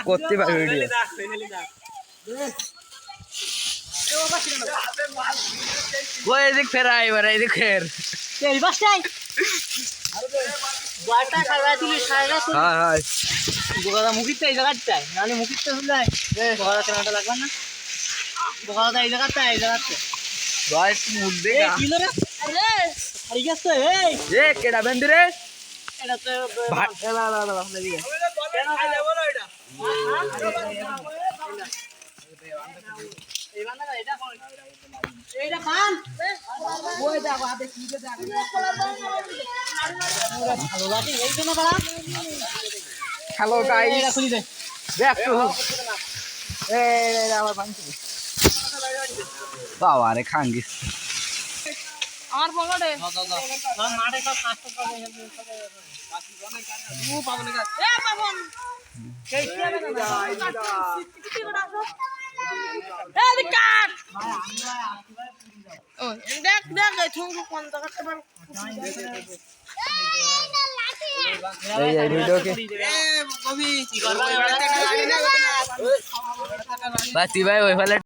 করতে পারবে ভিডিও ওই এদিক ফেরা এবার এদিক ফের এই বাসটাই বাটা খাওয়া দিলি খায়রা তো হ্যাঁ হ্যাঁ বোকাদা মুখিতে এই জায়গাটায় নালে মুখিতে হলে বোকাদা কেনাটা লাগবে না বোকাদা এই জায়গাতে ভাই মুখ দে এই কি রে আরে আরে গেছ তো এই এ কেডা বেন্দি রে এটা তো ভাই এলা লাগি কেন খাইলে বলো এটা এই বান্দা এটা কোন এইটা খান ওই দেখো আদে কি দে দেখো ভালো লাগে এই জন্য বড়া হ্যালো গাইস এটা খুলি দে ব্যাক টু এই আমার বাংলা বাবা রে খাঙ্গিস আমার পকেটে দাদা মাঠে সব কাস্ট করে ও পাবন এ পাবন কে কি হবে না কি করে আসো এ কাট ও দেখ দেখ এই ঠুঙ্গু কোন জায়গাতে পার এই ভিডিও কে এ কবি কি করবা এবারে লাগে না বাতি ভাই ওই ফেলে